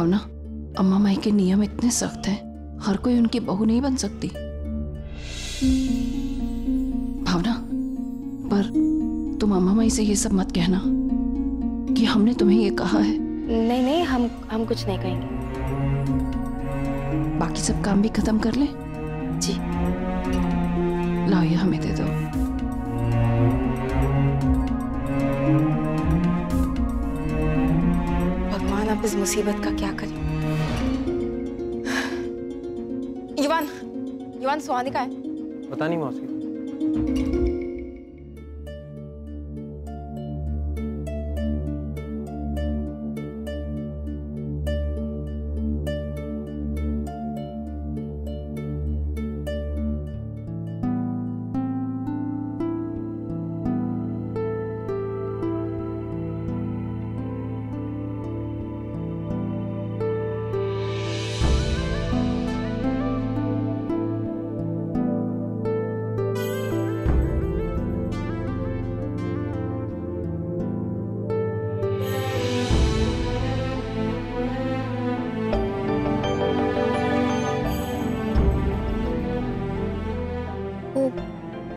भावना, अम्मा माई के नियम इतने सख्त हैं, हर कोई उनकी बहू नहीं बन सकती। भावना, पर तुम अम्मा माई से ये सब मत कहना कि हमने तुम्हें ये कहा है। नहीं नहीं, हम कुछ नहीं कहेंगे। बाकी सब काम भी खत्म कर ले। जी। लाओ, ये हमें दे दो। भगवान, अब इस मुसीबत का क्या करें। युवान सुहानी कहाँ है? पता नहीं मौसी।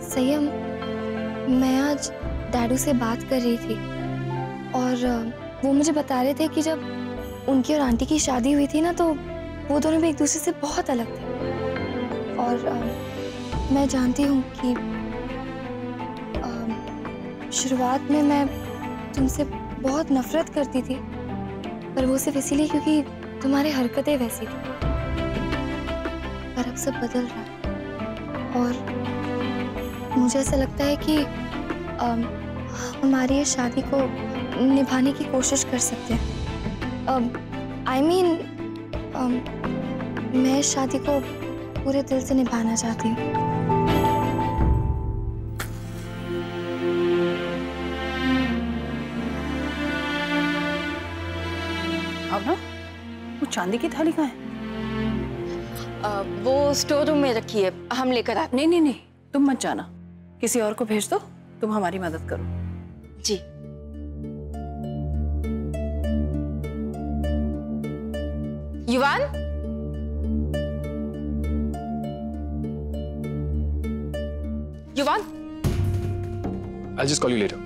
संयम, मैं आज डैडू से बात कर रही थी और वो मुझे बता रहे थे कि जब उनकी और आंटी की शादी हुई थी ना, तो वो दोनों भी एक दूसरे से बहुत अलग थे। और मैं जानती हूँ कि शुरुआत में मैं तुमसे बहुत नफरत करती थी, पर वो सिर्फ इसीलिए क्योंकि तुम्हारी हरकतें वैसी थी। पर अब सब बदल रहा है और मुझे ऐसा लगता है कि हमारी ये शादी को निभाने की कोशिश कर सकते हैं। मैं इस शादी को पूरे दिल से निभाना चाहती हूँ। अब ना वो चांदी की थाली कहाँ है? वो स्टोर रूम में रखी है, हम लेकर आते। नहीं नहीं नहीं, तुम मत जाना, किसी और को भेज दो, तुम हमारी मदद करो। जी। युवान, युवान। I'll just call you later.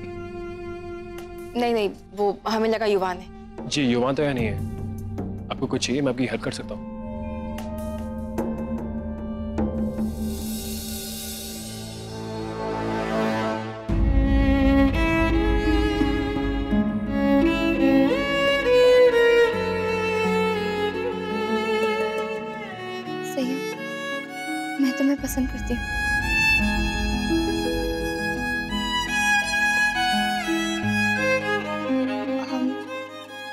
नहीं नहीं, वो हमें लगा युवान है। जी, युवान तो यहाँ नहीं है। आपको कुछ चाहिए, मैं आपकी हेल्प कर सकता हूँ। मैं तुम्हें पसंद करती हूँ।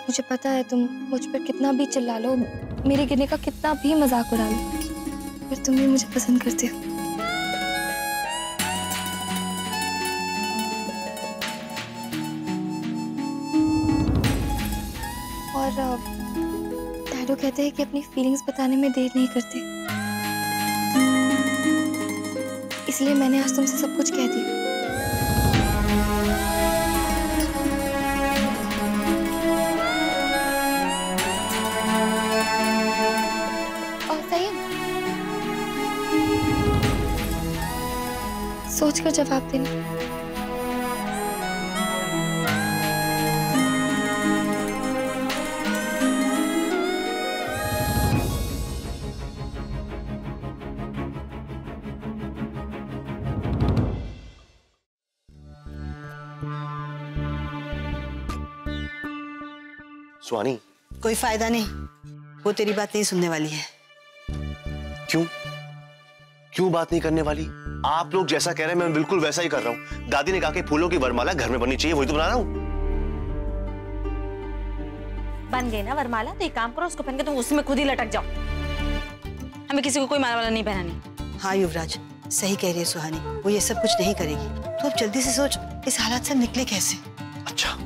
मुझे पता है तुम मुझ पर कितना भी चिल्ला लो, मेरे गिरने का कितना भी मजाक उड़ा लो, पर तुम भी मुझे पसंद करती हो। और डैडू कहते हैं कि अपनी फीलिंग्स बताने में देर नहीं करते, इसलिए मैंने आज तुमसे सब कुछ कह दिया। और संयम, सोचकर जवाब देना। सुहानी, कोई फायदा नहीं, वो तेरी बात नहीं सुनने वाली है। क्यों? क्यों बात नहीं करने वाली? आप लोग जैसा कह रहे हैं मैं बिल्कुल वैसा ही कर रहा हूँ। दादी ने कहा कि फूलों की वरमाला घर में बननी चाहिए, वही तो बना रहा हूँ। बन गई ना वरमाला, तो एक काम करो, उसको पहन के तुम उसमें खुद ही लटक जाओ। हमें किसी को कोई माला वाला नहीं पहनानी। हाँ युवराज, सही कह रही है सुहानी, वो ये सब कुछ नहीं करेगी। तो अब जल्दी से सोच, इस हालात से निकले कैसे। अच्छा,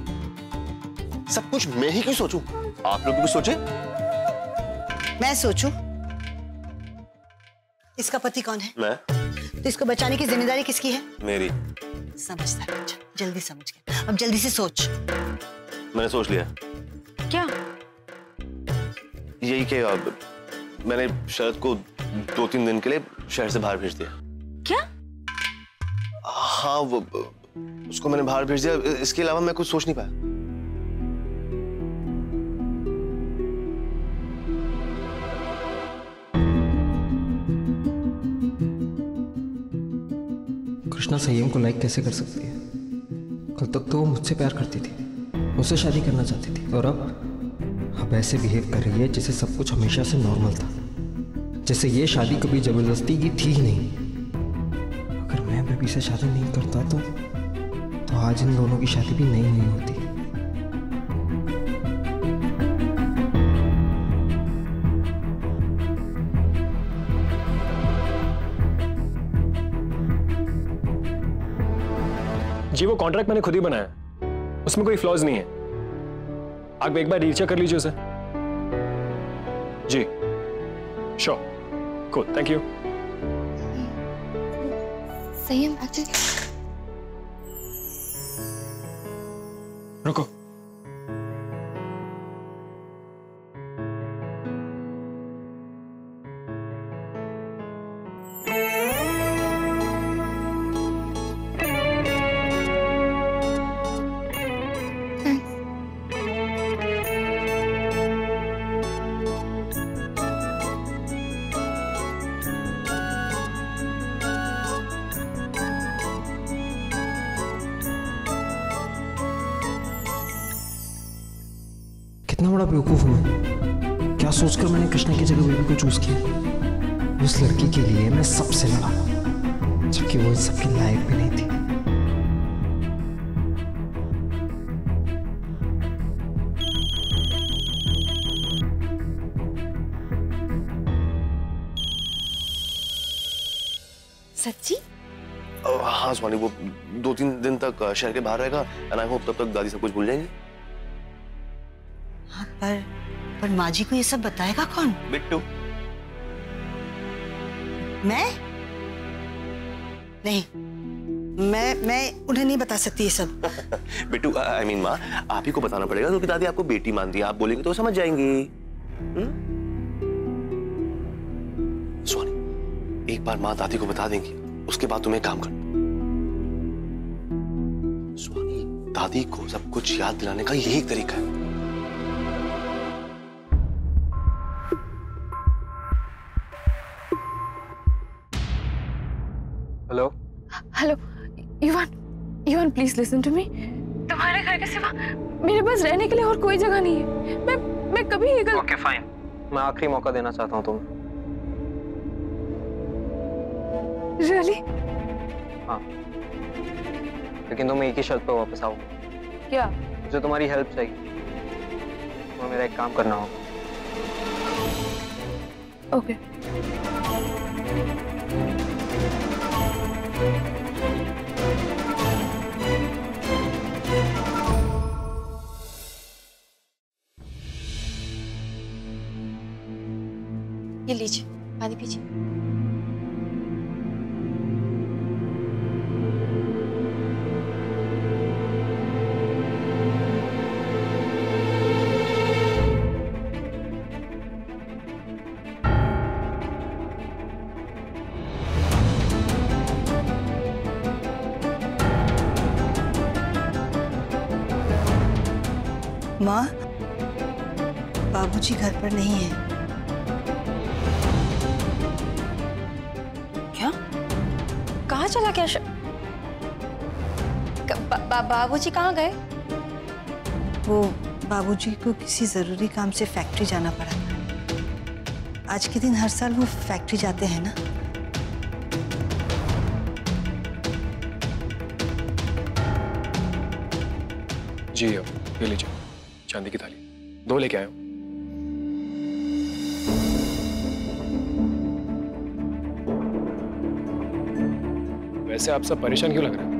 सब कुछ मैं ही क्यों सोचूं? आप लोग भी सोचे। मैं सोचूं? इसका पति कौन है? मैं। तो इसको बचाने की जिम्मेदारी किसकी है? मेरी। समझता है, जल्दी समझ गया। अब जल्दी से सोच। मैंने सोच लिया। क्या? यही कि मैंने शरद को 2-3 दिन के लिए शहर से बाहर भेज दिया। क्या? हाँ, वो उसको मैंने बाहर भेज दिया। इसके अलावा मैं कुछ सोच नहीं पाया। कृष्णा संयम को लाइक कैसे कर सकती है? कल तक तो वो मुझसे प्यार करती थी, मुझसे शादी करना चाहती थी, और अब ऐसे बिहेव कर रही है जैसे सब कुछ हमेशा से नॉर्मल था, जैसे ये शादी कभी जबरदस्ती की थी ही नहीं। अगर मैं बेबी से शादी नहीं करता तो आज इन दोनों की शादी भी नहीं होती। जी वो कॉन्ट्रैक्ट मैंने खुद ही बनाया, उसमें कोई फ्लॉज नहीं है। आप एक बार रीचेक कर लीजिए उसे। जी श्योर, कूल, थैंक यू। संयम एक्चुअली रुको, कितना बड़ा बेवकूफ हूं मैं। क्या सोचकर मैंने कृष्णा की जगह बेबी को चूज किया? उस लड़की के लिए मैं सबसे लड़ा, जबकि वो इन सबके लायक भी नहीं थी। सच्ची? हाँ स्वानी, वो 2-3 दिन तक शहर के बाहर रहेगा एंड आई होप तब तक दादी सब कुछ भूल जाएंगी। हाँ, पर माँ जी को ये सब बताएगा कौन? बिट्टू। मैं नहीं, मैं उन्हें नहीं बता सकती ये सब। बिट्टू आई मीन माँ, आप ही को बताना पड़ेगा क्योंकि दादी आपको बेटी मानती है। आप बोलेंगे तो समझ जाएंगी। स्वानी, एक बार माँ दादी को बता देंगी, उसके बाद तुम्हें काम करना। स्वानी, दादी को सब कुछ याद दिलाने का यही एक तरीका है। हेलो हेलो युवान प्लीज लिसन टू मी। तुम्हारे घर के सिवा मेरे पास रहने के लिए और कोई जगह नहीं है। मैं कभी ये ओके फाइन, मैं आखिरी मौका देना चाहता हूँ तुम्हें। रियली? हाँ, लेकिन तुम एक ही शर्त पे वापस आओ। क्या? मुझे तुम्हारी हेल्प चाहिए। तुम्हें मेरा एक काम करना होगा। ओके ये लीजिए, पानी पीजिए। माँ, बाबूजी घर पर नहीं है। क्या? कहाँ चला क्या? बाबूजी कहाँ गए? वो बाबूजी को किसी जरूरी काम से फैक्ट्री जाना पड़ा था। आज के दिन हर साल वो फैक्ट्री जाते हैं ना। जी ये लीजिए चांदी की थाली, 2 लेके आए हो। वैसे आप सब परेशान क्यों लग रहे हैं?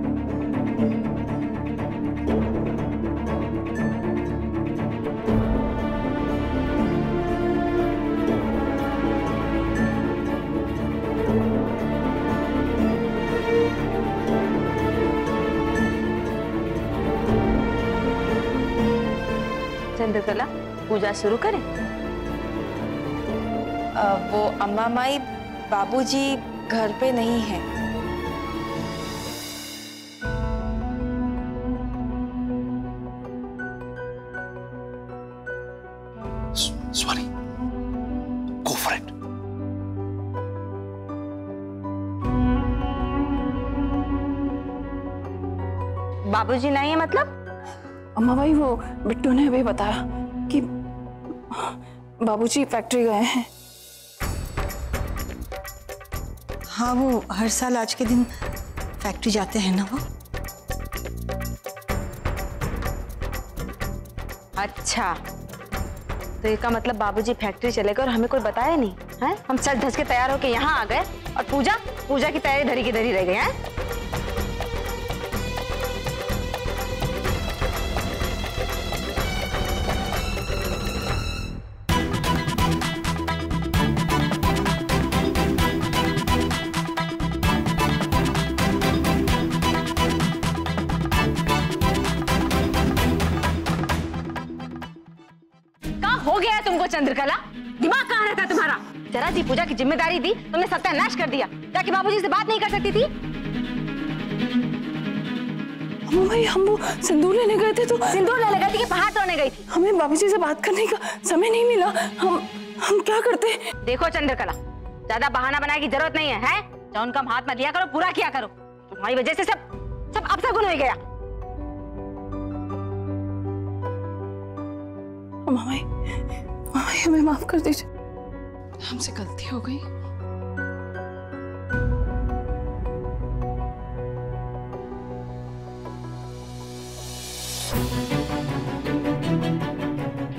चंद्रकला, पूजा शुरू करें? वो अम्मा माई बाबूजी घर पे नहीं है। Swani, go for it. बाबूजी नहीं है मतलब? अम्मा भाई वो बिट्टू ने अभी बताया कि बाबूजी फैक्ट्री गए हैं। हाँ, वो हर साल आज के दिन फैक्ट्री जाते हैं ना वो। अच्छा, तो इसका मतलब बाबूजी फैक्ट्री चले गए और हमें कोई बताया नहीं है? हम सज धज के तैयार होके यहाँ आ गए और पूजा की तैयारी धरी की धरी रह गई है। हो गया है तुमको चंद्रकला? दिमाग कहाँ रहता है तुम्हारा? जरा सी पूजा की जिम्मेदारी दी, तुमने सत्यानाश कर दिया। जाके बाबूजी से बात नहीं कर सकती थी? अम्मा भाई हम वो सिंदूर लेने गए थे तो। सिंदूर लेने गई थी कि पहाड़ तोड़ने गई थी? हमें बाबूजी से बात करने का समय नहीं मिला। हम क्या करते? देखो चंद्रकला, ज्यादा बहाना बनाने की जरूरत नहीं है? जो उनका हाथ मत लिया करो, पूरा किया करो। तुम्हारी वजह से सब अपशगुन हो गया। अम्मा भाई हमें माफ कर दीजिए, हमसे गलती हो गई।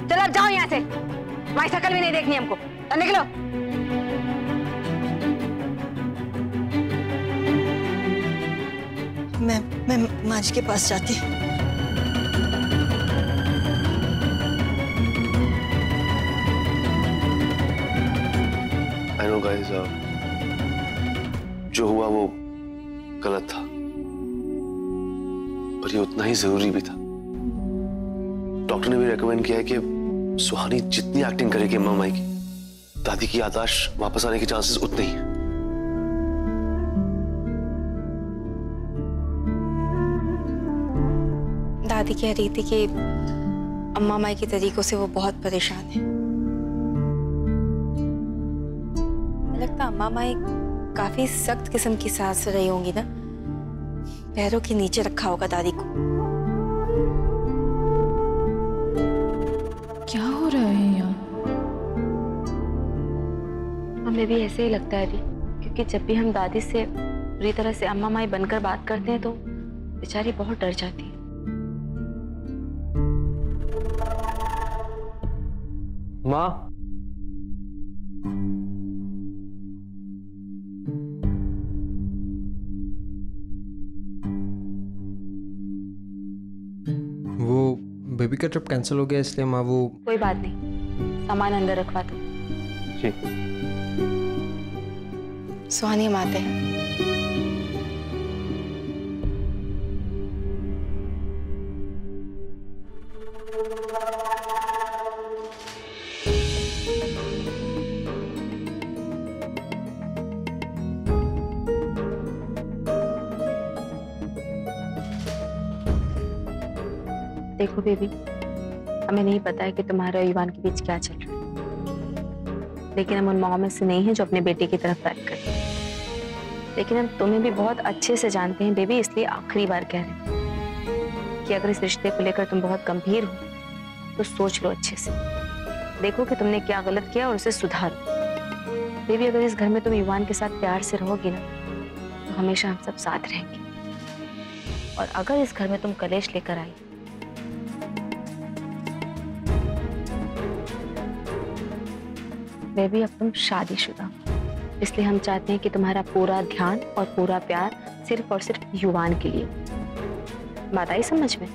चलो अब जाओ यहाँ से, तुम्हारी शक्ल भी नहीं देखनी हमको। तो निकलो। मैं माँ जी के पास जाती हूँ। I know guys, जो हुआ वो गलत था, पर ये उतना ही जरूरी भी था। डॉक्टर ने भी रेकमेंड किया है कि सुहानी जितनी एक्टिंग करेगी अम्मा माई की, दादी की याददाश्त वापस आने के चांसेस उतने ही हैं। दादी कह रही थी कि अम्मा माई के तरीकों से वो बहुत परेशान है। लगता अम्मा माई काफी सख्त किस्म की सास रही होंगी ना, पैरों के नीचे रखा होगा दादी को। क्या हो रहा है यहाँ? हमें भी ऐसे ही लगता है दी, क्योंकि जब भी हम दादी से पूरी तरह से अम्मा माई बनकर बात करते हैं तो बेचारी बहुत डर जाती है। माँ, वो बेबी का ट्रिप कैंसिल हो गया इसलिए माँ वो। कोई बात नहीं, सामान अंदर रखवा दो। जी। सुहानी हम आते हैं। देखो बेबी, हमें नहीं पता है कि तुम्हारे और ईवान के बीच क्या चल रहा है, लेकिन हम उन माओं में से नहीं हैं जो अपने बेटे की तरफ बैठ करते हैं। लेकिन हम तुम्हें भी बहुत अच्छे से जानते हैं बेबी, इसलिए आखिरी बार कह रहे हैं कि अगर इस रिश्ते को लेकर तुम बहुत गंभीर हो तो सोच लो अच्छे से, देखो कि तुमने क्या गलत किया और उसे सुधारो। बेबी, अगर इस घर में तुम ईवान के साथ प्यार से रहोगी ना तो हमेशा हम सब साथ रहेंगे, और अगर इस घर में तुम कलेश लेकर आई बेबी, अब तुम शादीशुदा, इसलिए हम चाहते हैं कि तुम्हारा पूरा ध्यान और पूरा प्यार सिर्फ और सिर्फ युवान के लिए। बात आई समझ में?